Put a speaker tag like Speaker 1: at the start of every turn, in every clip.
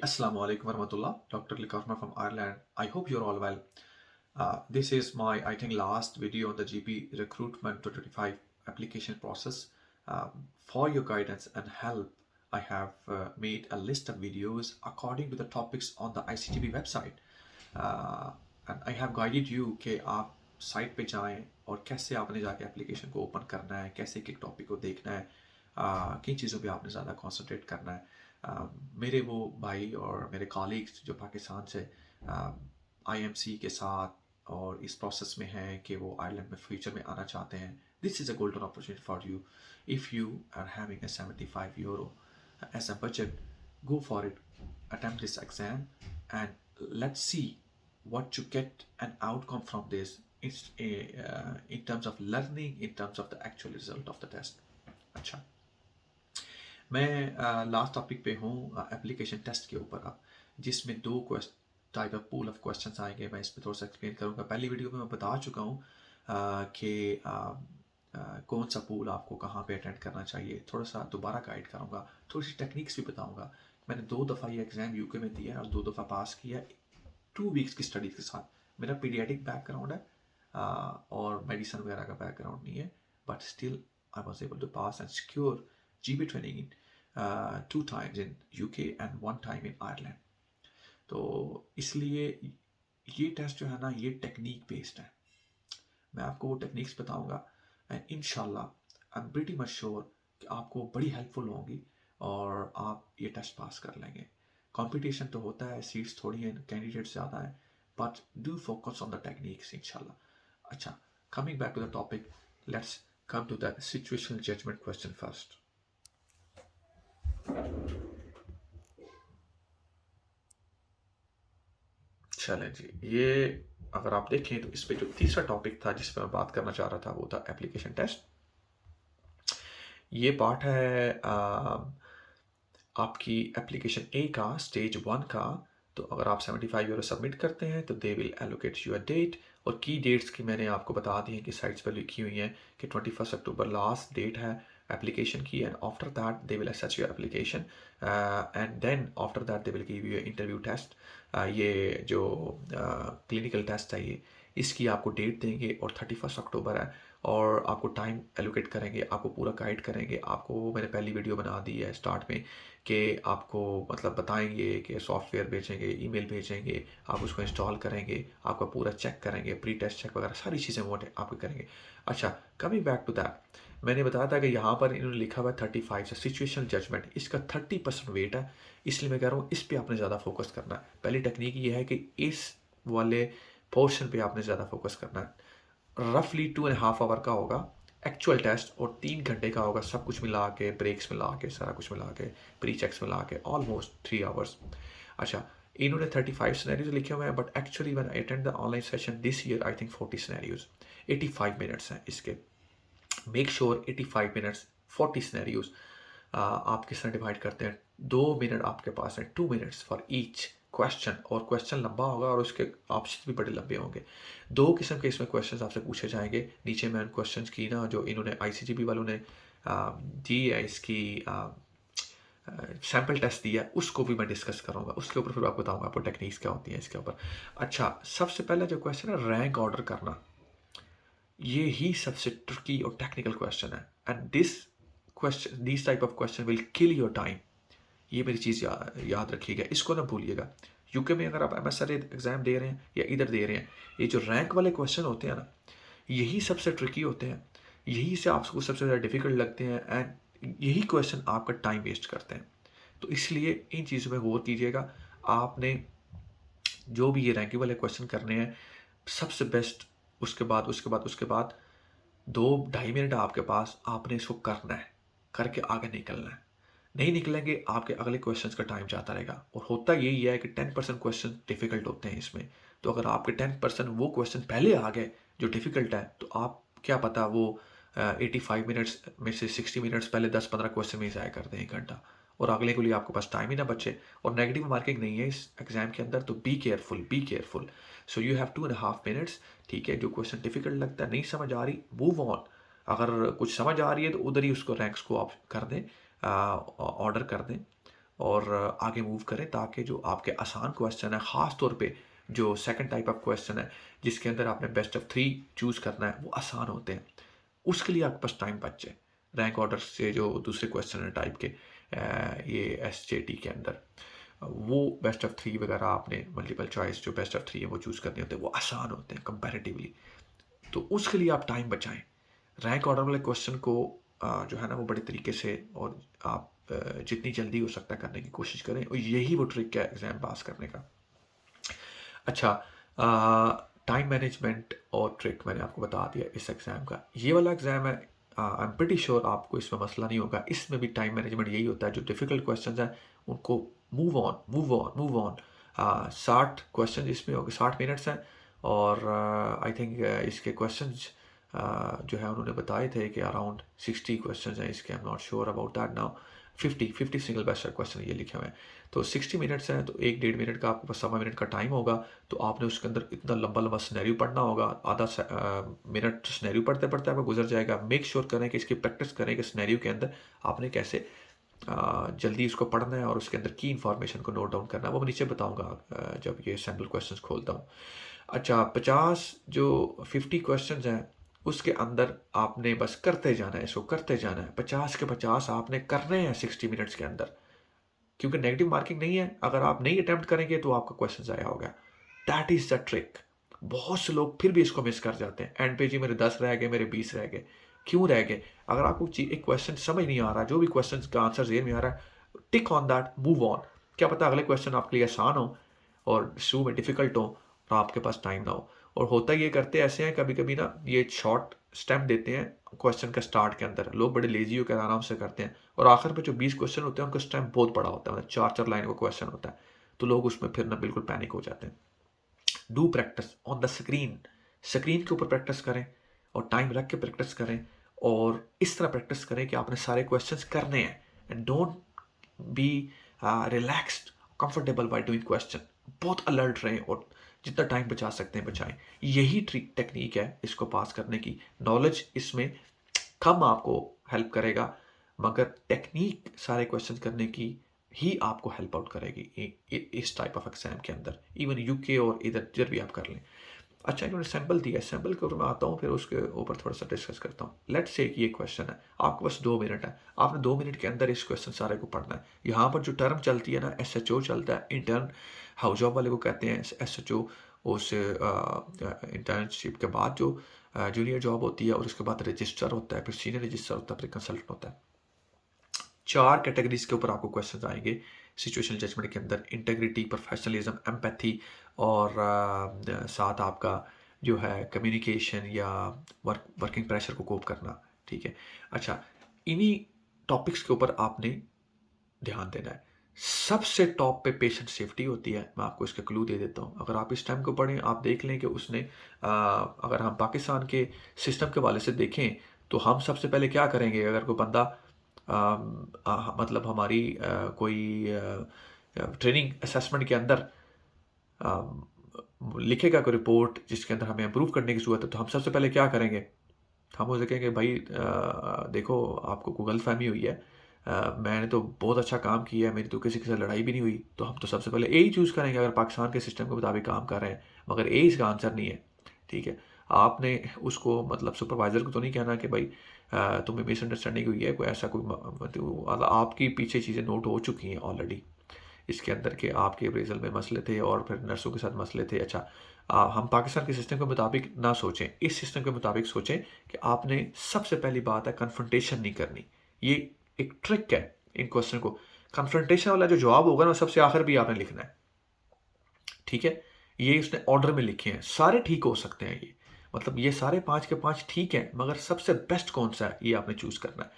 Speaker 1: Assalamu alaikum warahmatullah. Dr. Likarma from Ireland. I hope you're all well. This is my, I think, last video on the GP recruitment 2025 application process. For your guidance and help, I have made a list of videos according to the topics on the ICGP website. Uh, and I have guided you कि आप site पे जाएं और कैसे आपने जाके application को open करना है, कैसे किक टॉपिक को देखना है, किन चीज़ों पे आपने ज़्यादा कंसंट्रेट करना है। मेरे वो भाई और मेरे कॉलीग्स जो पाकिस्तान से आईएमसी के साथ और इस प्रोसेस में हैं कि वो आयरलैंड में फ्यूचर में आना चाहते हैं, this is a golden opportunity for you if you are having a 75 euro as a budget. Go for it, attempt this exam, and let's see what you get an outcome from this. It's in terms of learning, in terms of the actual result of the test. अच्छा, मैं last topic पे हूँ application test के ऊपर अब, जिसमें दो type of pool of questions आएंगे। मैं इस पर थोड़ा सा एक्सप्लेन करूँगा। पहली वीडियो में मैं बता चुका हूँ कि कौन सा पूल आपको कहाँ पे अटेंड करना चाहिए। थोड़ा सा दोबारा गाइड करूँगा, थोड़ी सी टेक्निक्स भी बताऊँगा। मैंने 2 दफ़ा ये एग्ज़ाम यूके में दिया है और 2 दफ़ा पास किया है 2 वीक्स की स्टडीज़ के साथ। मेरा पीडियाटिक बैकग्राउंड है और मेडिसन वगैरह का बैकग्राउंड नहीं है, but still I was able to pass and secure GP training in 2 times in UK and 1 time in Ireland. तो इसलिए ये टेस्ट जो है ना, ये टेक्निक बेस्ड है। मैं आपको वो टेक्निक्स बताऊंगा एंड इंशाल्लाह I am pretty much sure कि आपको बड़ी हेल्पफुल होंगी और आप ये टेस्ट पास कर लेंगे। कंपटीशन तो होता है, सीट्स थोड़ी हैं, कैंडिडेट्स ज़्यादा हैं, but do focus on the techniques इंशाल्लाह। अच्छा, coming back to the topic, let's come to the situational judgement question first. चलें जी, ये अगर आप देखें तो इस पे जो तीसरा टॉपिक था जिस पर मैं बात करना चाह रहा था वो था एप्लीकेशन टेस्ट। ये पार्ट है आपकी एप्लीकेशन ए का, स्टेज 1 का। तो अगर आप 75 यूरो सबमिट करते हैं तो they will allocate your date, और की डेट्स की मैंने आपको बता दी है कि साइट्स पर लिखी हुई हैं कि 21 अक्टूबर लास्ट डेट है एप्लीकेशन की, and after that they will assess your application and then after that they will give you interview test. ये जो क्लिनिकल टेस्ट है ये, इसकी आपको डेट देंगे और 31 अक्टूबर है, और आपको टाइम एलोकेट करेंगे, आपको पूरा गाइड करेंगे। आपको मैंने पहली वीडियो बना दी है स्टार्ट में कि आपको मतलब बताएंगे कि सॉफ्टवेयर भेजेंगे, ईमेल भेजेंगे, आप उसको इंस्टॉल करेंगे, आपका पूरा चेक करेंगे, प्री टेस्ट चेक वगैरह सारी चीज़ें वो आपको करेंगे। अच्छा, कमिंग बैक टू दैट, मैंने बताया था कि यहाँ पर इन्होंने लिखा हुआ है 35 से सिचुएशनल जजमेंट, इसका 30% वेट है, इसलिए मैं कह रहा हूँ इस पर आपने ज़्यादा फोकस करना है। पहली टेक्निक ये है कि इस वाले पोर्शन पे आपने ज़्यादा फोकस करना है। रफली 2.5 आवर का होगा एक्चुअल टेस्ट, और 3 घंटे का होगा सब कुछ मिला के, ब्रेक्स मिला के, सारा कुछ मिला के, प्री चेक्स मिला के, ऑलमोस्ट 3 आवर्स। अच्छा, इन्होंने 35 सिनेरियोज लिखे हुए हैं, but actually when I attend the online session this year I think 40 scenarios, 85 minutes हैं इसके। मेक श्योर 85 मिनट्स 40 सिनेरियोज आप किस तरह डिवाइड करते हैं। 2 मिनट आपके पास है, 2 मिनट्स फॉर ईच क्वेश्चन, और क्वेश्चन लंबा होगा और उसके ऑप्शन भी बड़े लंबे होंगे। 2 किस्म के इसमें क्वेश्चन आपसे पूछे जाएंगे। नीचे मैं क्वेश्चन की ना जो इन्होंने आईसीजीबी वालों ने दी है, इसकी सैम्पल टेस्ट दिया, उसको भी मैं डिस्कस करूँगा। उसके ऊपर फिर आपको बताऊँगा आपको टेक्निक्स क्या होती हैं इसके ऊपर। अच्छा, सबसे पहला जो क्वेश्चन है रैंक ऑर्डर करना, ये ही सबसे ट्रिकी और टेक्निकल क्वेश्चन है, and this type of question will kill your time. ये मेरी चीज़ याद रखिएगा, इसको ना भूलिएगा। यूके में अगर आप एमएसआरए एग्ज़ाम दे रहे हैं या इधर दे रहे हैं, ये जो रैंक वाले क्वेश्चन होते हैं ना, यही सबसे ट्रिकी होते हैं, यही से आपको सबसे ज़्यादा डिफ़िकल्ट लगते हैं, एंड यही क्वेश्चन आपका टाइम वेस्ट करते हैं। तो इसलिए इन चीज़ों में गौर कीजिएगा। आपने जो भी ये रैंकिंग वाले क्वेश्चन करने हैं, सबसे बेस्ट उसके बाद 2-2.5 मिनट आपके पास, आपने इसको करना है, करके आगे निकलना है। नहीं निकलेंगे, आपके अगले क्वेश्चंस का टाइम जाता रहेगा। और होता यही है कि 10% क्वेश्चन डिफ़िकल्ट होते हैं इसमें। तो अगर आपके 10% वो क्वेश्चन पहले आ गए जो डिफ़िकल्ट है, तो आप क्या पता वो 85 मिनट्स में से 60 मिनट्स पहले 10-15 क्वेश्चन में ही ज़ाया कर दें 1 घंटा, और अगले के लिए आपके पास टाइम ही ना बचे। और नेगेटिव मार्किंग नहीं है इस एग्ज़ाम के अंदर, तो be careful. So you have 2.5 minutes. ठीक है, जो क्वेश्चन डिफ़िकल्ट लगता है, नहीं समझ आ रही, मूव ऑन। अगर कुछ समझ आ रही है तो उधर ही उसको रैंक्स को आप कर दें, ऑर्डर कर दें, और आगे मूव करें, ताकि जो आपके आसान क्वेश्चन है, ख़ास तौर पे जो सेकंड टाइप ऑफ क्वेश्चन है जिसके अंदर आपने बेस्ट ऑफ 3 चूज़ करना है, वो आसान होते हैं। उसके लिए आपके पास टाइम बच जाए। रैंक ऑर्डर से जो दूसरे क्वेश्चन है टाइप के ये एसजेटी के अंदर, वो बेस्ट ऑफ 3 वगैरह आपने मल्टीपल चॉइस जो बेस्ट ऑफ 3 है वो चूज़ करने होते हैं, वो आसान होते हैं कंपैरेटिवली। तो उसके लिए आप टाइम बचाएं। रैंक ऑर्डर वाले क्वेश्चन को जो है ना वो बड़े तरीके से और आप जितनी जल्दी हो सकता है करने की कोशिश करें, और यही वो ट्रिक है एग्ज़ाम पास करने का। अच्छा, टाइम मैनेजमेंट और ट्रिक मैंने आपको बता दिया इस एग्ज़ाम का। ये वाला एग्ज़ाम है, आई एम प्रीटी श्योर आपको इसमें मसला नहीं होगा। इसमें भी टाइम मैनेजमेंट यही होता है, जो डिफ़िकल्ट क्वेश्चंस हैं उनको move on move on move on. 60 question इसमें हो गए, 60 मिनट्स हैं, और आई थिंक इसके क्वेश्चंस जो है उन्होंने बताए थे कि अराउंड 60 क्वेश्चंस हैं इसके। I am not sure about that now. 50 single best question ये लिखे हुए हैं। तो 60 मिनट्स हैं, तो 1-1.5 मिनट का आपके पास 1.25 मिनट का टाइम होगा। तो आपने उसके अंदर इतना लंबा लंबा सिनेरियो पढ़ना होगा, आधा मिनट सिनेरियो पढ़ते पढ़ते आपका गुजर जाएगा। मेक श्योर करें कि इसकी प्रैक्टिस करें कि सिनेरियो के अंदर आपने कैसे जल्दी उसको पढ़ना है और उसके अंदर की इन्फॉर्मेशन को नोट डाउन करना है, वो मैं नीचे बताऊंगा जब ये सैम्पल क्वेश्चन खोलता हूँ। अच्छा, 50 क्वेश्चन हैं, उसके अंदर आपने बस करते जाना है, इसको करते जाना है। 50 के 50 आपने करने हैं 60 मिनट्स के अंदर, क्योंकि नेगेटिव मार्किंग नहीं है। अगर आप नहीं अटेम्प्ट करेंगे तो आपका क्वेश्चन ज़ाया हो गया। That is the trick. बहुत से लोग फिर भी इसको मिस कर जाते हैं। एंड पे जी मेरे 10 रह गए, मेरे 20 रह गए। क्यों रह गए? अगर आपको एक क्वेश्चन समझ नहीं आ रहा, जो भी क्वेश्चन का आंसर जेल में आ रहा है, tick on that, move on. क्या पता अगले क्वेश्चन आपके लिए आसान हो और शुरू में डिफिकल्ट हो और आपके पास टाइम ना हो। और होता ये करते ऐसे हैं कभी कभी ना, ये शॉर्ट स्टेप देते हैं क्वेश्चन का स्टार्ट के अंदर। लोग बड़े लेजी होकर आराम से करते हैं, और आखिर में जो 20 क्वेश्चन होते हैं उनका स्टेप बहुत बड़ा होता है, मतलब 4-4 लाइन का क्वेश्चन होता है। तो लोग उसमें फिर ना बिल्कुल पैनिक हो जाते हैं। Do practice on the screen. Screen के ऊपर प्रैक्टिस करें और टाइम रख के प्रैक्टिस करें, और इस तरह प्रैक्टिस करें कि आपने सारे क्वेश्चंस करने हैं। And don't be relaxed, comfortable by doing question. बहुत अलर्ट रहें और जितना टाइम बचा सकते हैं बचाएं। यही ट्रिक टेक्निक है इसको पास करने की। नॉलेज इसमें कम आपको हेल्प करेगा, मगर टेक्निक सारे क्वेश्चन करने की ही आपको हेल्प आउट करेगी इस टाइप ऑफ एग्जाम के अंदर। इवन यूके और इधर जिधर भी आप कर लें। अच्छा, इन्होंने सैम्पल दिया है, सैम्पल के ऊपर मैं आता हूँ, फिर उसके ऊपर थोड़ा सा डिस्कस करता हूँ। लेट्स से ये क्वेश्चन है, आपके पास 2 मिनट है, आपने 2 मिनट के अंदर इस क्वेश्चन सारे को पढ़ना है। यहाँ पर जो टर्म चलती है ना, SHO चलता है, इंटर्न हाउस जॉब वाले को कहते हैं SHO। उस इंटर्नशिप के बाद जो जूनियर जॉब होती है, और उसके बाद रजिस्टर होता है, फिर सीनियर रजिस्टर होता है, फिर कंसल्टेंट होता है। 4 कैटेगरीज के ऊपर आपको क्वेश्चन आएंगे सिचुएशनल जजमेंट के अंदर। इंटेग्रिटी, प्रोफेशनलिज्म, एम्पैथी, और साथ आपका जो है कम्युनिकेशन या वर्किंग प्रेशर को कोप करना। ठीक है। अच्छा, इन्हीं टॉपिक्स के ऊपर आपने ध्यान देना है। सबसे टॉप पे पेशेंट सेफ्टी होती है। मैं आपको इसका क्लू दे देता हूँ। अगर आप इस टाइम को पढ़ें, आप देख लें कि उसने अगर हम पाकिस्तान के सिस्टम के वाले से देखें, तो हम सबसे पहले क्या करेंगे? अगर कोई बंदा मतलब हमारी कोई ट्रेनिंग असेसमेंट के अंदर लिखेगा कोई रिपोर्ट जिसके अंदर हमें इम्प्रूव करने की ज़रूरत है, तो हम सबसे पहले क्या करेंगे? हम उसे कहेंगे, भाई देखो आपको कोई गलतफहमी हुई है, मैंने तो बहुत अच्छा काम किया है, मेरी तो किसी के साथ लड़ाई भी नहीं हुई। तो हम तो सबसे पहले ए ही चूज़ करेंगे अगर पाकिस्तान के सिस्टम के मुताबिक काम कर रहे हैं, मगर ए इसका आंसर नहीं है। ठीक है। आपने उसको मतलब सुपरवाइज़र को तो नहीं कहना कि भाई तुम्हें मिसअंडरस्टैंडिंग हुई है, कोई ऐसा कोई मतलब आपकी पीछे चीज़ें नोट हो चुकी हैं ऑलरेडी इसके अंदर के आपके अप्रेजल में मसले थे और फिर नर्सों के साथ मसले थे। अच्छा, हम पाकिस्तान के सिस्टम के मुताबिक ना सोचें, इस सिस्टम के मुताबिक सोचें कि आपने सबसे पहली बात है कन्फ्रंटेशन नहीं करनी। ये एक ट्रिक है इन क्वेश्चन को। कन्फ्रंटेशन वाला जो जवाब होगा ना, सबसे आखिर भी आपने लिखना है। ठीक है। ये उसने ऑर्डर में लिखे हैं, सारे ठीक हो सकते हैं ये, मतलब ये सारे 5 के 5 ठीक हैं, मगर सबसे बेस्ट कौन सा है ये आपने चूज़ करना है।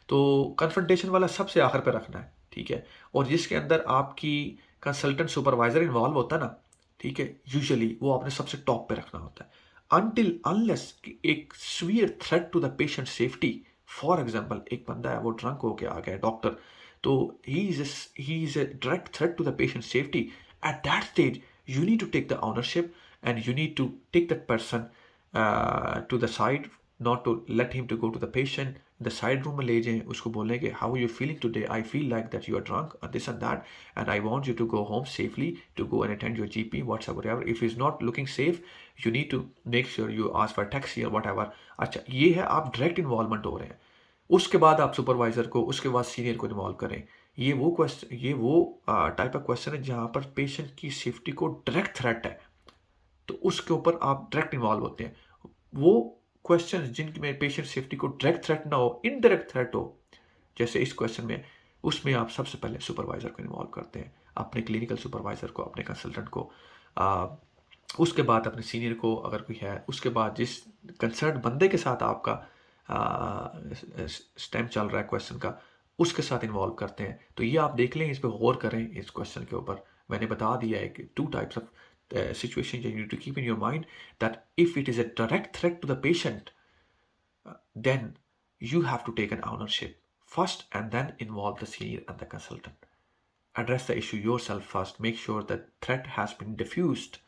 Speaker 1: तो कन्फ्रंटेशन वाला सबसे आखिर पे रखना है। ठीक है। और जिसके अंदर आपकी कंसल्टेंट सुपरवाइजर इन्वॉल्व होता है ना, ठीक है, यूजुअली वो आपने सबसे टॉप पे रखना होता है। अनटिल अनलेस एक severe threat to the patient safety. For example, एक बंदा है वो ड्रंक होके आ गया डॉक्टर, तो he is a direct threat to the patient safety. At that stage, you need to take the ownership and you need to take that person to the side, not to let him to go to the patient, the side room में ले जाएं, उसको बोलें कि how you feeling today, I feel like that you are drunk this and that and I want you to go home safely to go and attend your GP whatsoever. If is not looking safe you need to make sure you ask for taxi और whatever. अच्छा, ये है आप direct involvement हो रहे हैं। उसके बाद आप सुपरवाइजर को, उसके बाद सीनियर को इन्वॉल्व करें। ये वो क्वेश्चन, ये वो टाइप ऑफ क्वेश्चन है जहाँ पर पेशेंट की सेफ्टी को डायरेक्ट थ्रेट है, तो उसके ऊपर आप डायरेक्ट इन्वॉल्व होते हैं। वो क्वेश्चन जिनमें पेशेंट सेफ्टी को डायरेक्ट थ्रेट ना हो, इनडायरेक्ट थ्रेट हो, जैसे इस क्वेश्चन में, उसमें आप सबसे पहले सुपरवाइजर को इन्वॉल्व करते हैं, अपने क्लिनिकल सुपरवाइजर को, अपने कंसल्टेंट को, उसके बाद अपने सीनियर को अगर कोई है, उसके बाद जिस कंसर्न बंदे के साथ आपका स्टेम चल रहा है क्वेश्चन का, उसके साथ इन्वॉल्व करते हैं। तो ये आप देख लें, इस पर गौर करें इस क्वेश्चन के ऊपर। मैंने बता दिया है कि 2 types of situation you need to keep in your mind, that if it is a direct threat to the patient, then you have to take an ownership first and then involve the senior and the consultant. Address the issue yourself first, make sure that threat has been diffused,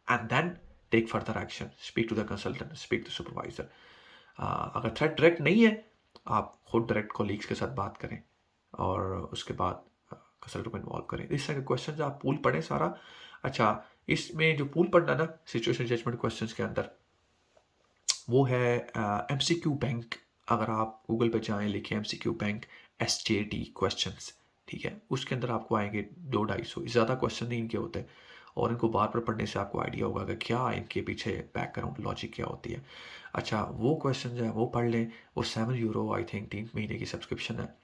Speaker 1: and then take further action. Speak to the consultant, speak to supervisor. अगर threat direct नहीं है, आप खुद direct colleagues के साथ बात करें और उसके बाद कंसल्टेंट को इन्वॉल्व करें। इस तरह के क्वेश्चन आप पूल पढ़ें सारा। अच्छा, इसमें जो पूल पढ़ना ना सिचुएशन जजमेंट क्वेश्चंस के अंदर, वो है एमसीक्यू बैंक। अगर आप गूगल पे जाएं, लिखें एमसीक्यू बैंक SJT क्वेश्चंस, ठीक है, उसके अंदर आपको आएंगे 200-250, ज़्यादा क्वेश्चन नहीं इनके होते, और इनको बार बार पढ़ने से आपको आइडिया होगा कि क्या इनके पीछे बैकग्राउंड लॉजिक क्या होती है। अच्छा, वो क्वेश्चन जो है वो पढ़ लें। वो €7 आई थिंक 3 महीने की सब्सक्रिप्शन है,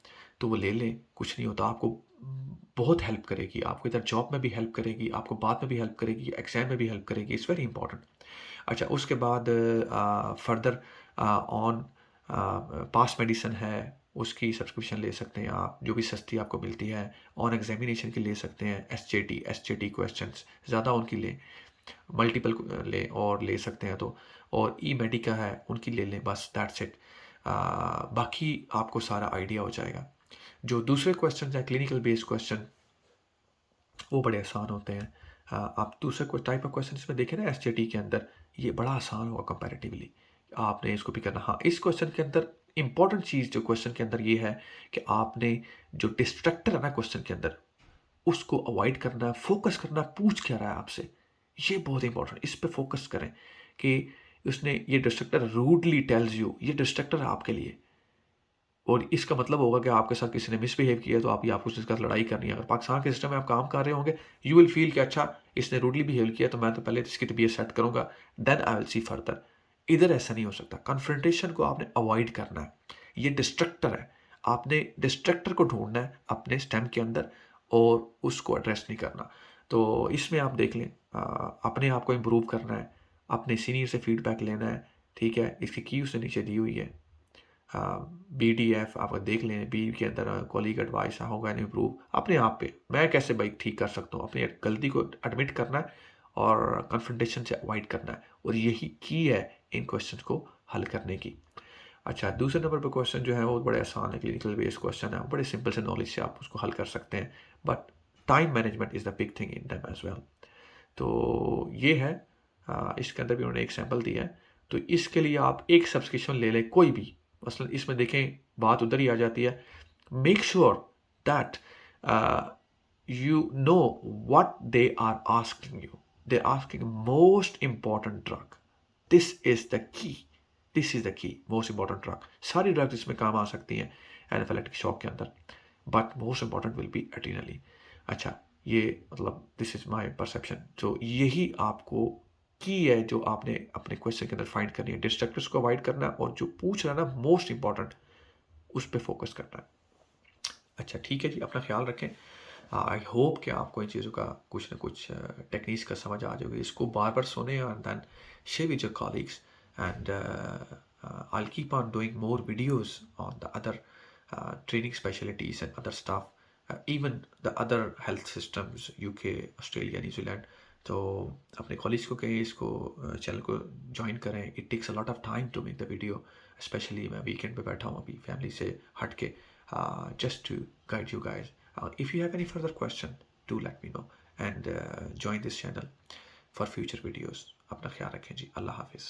Speaker 1: तो वो ले लें, कुछ नहीं होता। आपको बहुत हेल्प करेगी, आपको इधर जॉब में भी हेल्प करेगी, आपको बाद में भी हेल्प करेगी, एग्जाम में भी हेल्प करेगी। It's very important. अच्छा, उसके बाद फर्दर ऑन पास मेडिसिन है, उसकी सब्सक्रिप्शन ले सकते हैं आप, जो भी सस्ती आपको मिलती है। ऑन एग्जामिनेशन की ले सकते हैं, SJT क्वेश्चंस ज़्यादा उनकी लें, मल्टीपल लें और ले सकते हैं तो। और ई मेडिका है, उनकी ले लें, बस दैट्स इट। बाकी आपको सारा आइडिया हो जाएगा। जो दूसरे क्वेश्चन हैं क्लिनिकल बेस्ड क्वेश्चन, वो बड़े आसान होते हैं। आप दूसरे टाइप ऑफ क्वेश्चन इसमें देखें ना SJT के अंदर, ये बड़ा आसान होगा कंपैरेटिवली, आपने इसको भी करना। हाँ, इस क्वेश्चन के अंदर इंपॉर्टेंट चीज़ जो क्वेश्चन के अंदर ये है कि आपने जो डिस्ट्रक्टर है ना क्वेश्चन के अंदर, उसको अवॉइड करना, फोकस करना, पूछ क्या रहा है आपसे, ये बहुत इंपॉर्टेंट। इस पे फोकस करें कि उसने ये डिस्ट्रक्टर रूडली टेल्स यू, ये डिस्ट्रक्टर है आपके लिए, और इसका मतलब होगा कि आपके साथ किसी ने मिसबिहेव किया तो आप या आपको उसके साथ लड़ाई करनी है। अगर पाकिस्तान के सिस्टम में आप काम कर रहे होंगे, यू विल फील कि अच्छा इसने रूडली बिहेव किया तो मैं तो पहले इसकी तबीयत सेट करूंगा, then I will see further. इधर ऐसा नहीं हो सकता। कन्फ्रंटेशन को आपने अवॉइड करना है, ये डिस्ट्रक्टर है, आपने डिस्ट्रक्टर को ढूंढना है अपने स्टेम के अंदर और उसको एड्रेस नहीं करना। तो इसमें आप देख लें, अपने आप को इम्प्रूव करना है, अपने सीनियर से फीडबैक लेना है, ठीक है। इसकी की उसने नीचे दी हुई है, BDF आप देख लें, बी के अंदर कॉलीग एडवाइस होगा इम्प्रूव अपने आप पे, मैं कैसे बाइक ठीक कर सकता हूँ, अपनी गलती को एडमिट करना है और कन्फ्रंटेशन से अवॉइड करना है, और यही की है इन क्वेश्चन को हल करने की। अच्छा, दूसरे नंबर पर क्वेश्चन जो है वो बड़े आसान है, क्लिनिकल बेस्ड क्वेश्चन है, बड़े सिंपल से नॉलेज से आप उसको हल कर सकते हैं, but time management is the big thing in them as well. तो ये है, इसके अंदर भी उन्होंने एक सैम्पल दिया है। तो इसके लिए आप एक सब्सक्रिप्शन ले लें कोई भी, मसलन इसमें देखें बात उधर ही आ जाती है। Make sure that you know what they are asking you. They're asking most important drug. This is the key. This is the key. Most important drug. सारी ड्रग्स इसमें काम आ सकती हैं एनाफिलेक्टिक शॉक के अंदर, but most important will be adrenaline. अच्छा, ये मतलब दिस इज माय परसेप्शन। जो यही आपको की है जो आपने अपने क्वेश्चन के अंदर फाइंड करनी है, डिस्ट्रक्टर्स को अवॉइड करना है और जो पूछ रहा है ना मोस्ट इंपॉर्टेंट, उस पर फोकस करना है। अच्छा, ठीक है जी, अपना ख्याल रखें। आई होप कि आपको इन चीज़ों का कुछ ना कुछ टेक्निक्स का समझ आ जाएगी। इसको बार बार सुने and then share with your colleagues, and I keep on doing more videos on the other training specialties and other stuff, even the other health systems, UK, Australia, New Zealand. तो अपने college को कहें इसको channel को join करें। It takes a lot of time to make the video, specially मैं weekend पे बैठा हूँ अभी फैमिली से हट के, just to guide you guys. If you have any further question, do let me know and join this channel for future videos. अपना ख्याल रखें जी, अल्लाह हाफिज़।